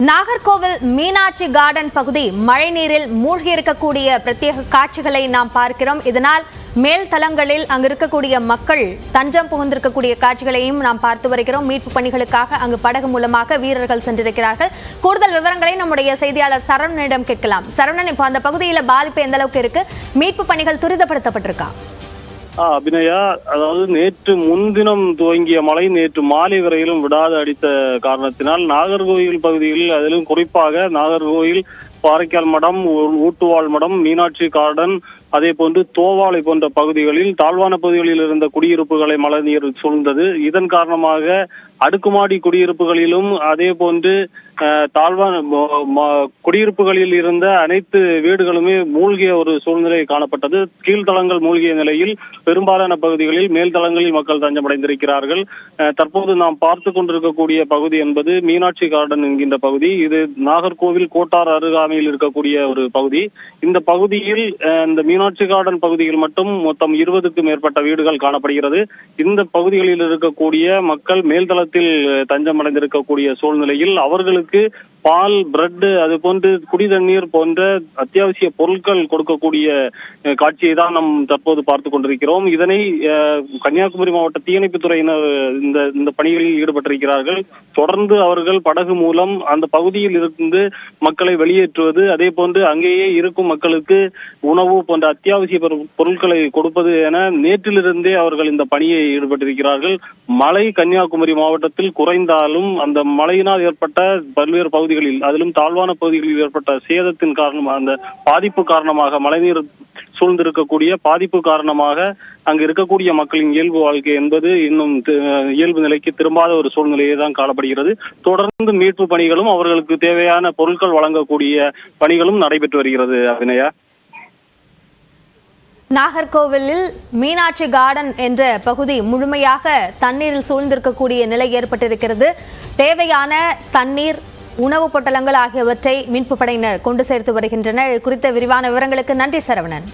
Nagercoil Meenakshi garden பகுதி மழைநீரில் மூழ்கி இருக்கக்கூடிய பிரத்யேக காட்சிகளை நாம் பார்க்கிறோம். இதனால் மேல் தளங்களில் அங்கு இருக்கக்கூடிய மக்கள் தஞ்சம் புகுந்திருக்கக்கூடிய காட்சிகளையும் நாம் பார்த்து வருகிறோம். மீட்பு பணிகளுக்காக அங்கு படகு மூலமாக வீரர்கள் சென்றிருக்கிறார்கள். கூடுதல் விவரங்களை நம்முடைய செய்தியாளர் சரவணனிடம் கேட்கலாம். சரவணன், இப்போ அந்த பகுதியில் பாதிப்பு எந்த அளவுக்கு இருக்கு? மீட்பு பணிகள் துரிதப்படுத்தப்பட்டிருக்கா? அபிநயா, அதாவது நேற்று முன்தினம் துவங்கிய மழை நேற்று மாலை வரையிலும் விடாது அடித்த காரணத்தினால் நாகர்கோவில் பகுதியில், அதிலும் குறிப்பாக நாகர்கோவில் பாறைக்கால் மடம், ஊட்டுவாள் மடம், மீனாட்சி கார்டன், அதே போன்று தோவாளை போன்ற பகுதிகளில் தாழ்வான பகுதிகளில் இருந்த குடியிருப்புகளை மழை நீர் சூழ்ந்தது. இதன் காரணமாக அடுக்குமாடி குடியிருப்புகளிலும் அதே போன்று தாழ்வான குடியிருப்புகளில் இருந்த அனைத்து வீடுகளுமே மூழ்கிய ஒரு சூழ்நிலை காணப்பட்டது. கீழ்த்தளங்கள் மூழ்கிய நிலையில் பெரும்பாலான பகுதிகளில் மேல்தளங்களில் மக்கள் தஞ்சமடைந்திருக்கிறார்கள். தற்போது நாம் பார்த்து கொண்டிருக்கக்கூடிய பகுதி என்பது மீனாட்சி கார்டன் என்கின்ற பகுதி. இது நாகர்கோவில் கோட்டார் அருகாமையில் இருக்கக்கூடிய ஒரு பகுதி. இந்த பகுதியில் இந்த மீனாட்சி கார்டன் பகுதியில் மட்டும் மொத்தம் 20க்கும் மேற்பட்ட வீடுகள் காணப்படுகிறது. இந்த பகுதிகளில் இருக்கக்கூடிய மக்கள் மேல்தளத்தில் தஞ்சமடைந்திருக்கக்கூடிய சூழ்நிலையில் அவர்களுக்கு பால், பிரெட், அது போன்று குடி தண்ணீர் போன்ற அத்தியாவசிய பொருட்கள் கொடுக்கக்கூடிய காட்சியை தான் நாம் தற்போது பார்த்து கொண்டிருக்கிறோம். இதனை கன்னியாகுமரி மாவட்ட தீயணைப்புத்துறையினர் இந்த பணிகளில் ஈடுபட்டிருக்கிறார்கள். தொடர்ந்து அவர்கள் படகு மூலம் அந்த பகுதியில் இருந்து மக்களை வெளியேற்றுவது, அதே போன்று அங்கேயே இருக்கும் மக்களுக்கு உணவு போன்ற அத்தியாவசிய பொருட்களை கொடுப்பது என நேற்றிலிருந்தே அவர்கள் இந்த பணியை ஈடுபட்டிருக்கிறார்கள். மழை கன்னியாகுமரி மாவட்டத்தில் குறைந்தாலும் அந்த மழையினால் ஏற்பட்ட பல்வேறு பகுதிகளில், அதிலும் தாழ்வான பகுதிகளில் ஏற்பட்ட சேதத்தின் காரணமாக, அந்த பாதிப்பு காரணமாக, மழைநீர் சூழ்ந்திருக்கக்கூடிய பாதிப்பு காரணமாக அங்கு இருக்கக்கூடிய மக்களின் இயல்பு வாழ்க்கை என்பது இன்னும் இயல்பு நிலைக்கு திரும்பாத ஒரு சூழ்நிலையே தான் காணப்படுகிறது. தொடர்ந்து மீட்பு பணிகளும் அவர்களுக்கு தேவையான பொருட்கள் வழங்கக்கூடிய பணிகளும் நடைபெற்று வருகிறது. அபிநயா, நாகர்கோவிலில் மீனாட்சி கார்டன் என்ற பகுதி முழுமையாக தண்ணீரில் சூழ்ந்திருக்கக்கூடிய நிலை ஏற்பட்டிருக்கிறது. தேவையான தண்ணீர், உணவுப் பொட்டலங்கள் ஆகியவற்றை மீட்பு படையினர் கொண்டு சேர்த்து வருகின்றனர். குறித்த விரிவான விவரங்களுக்கு நன்றி சரவணன்.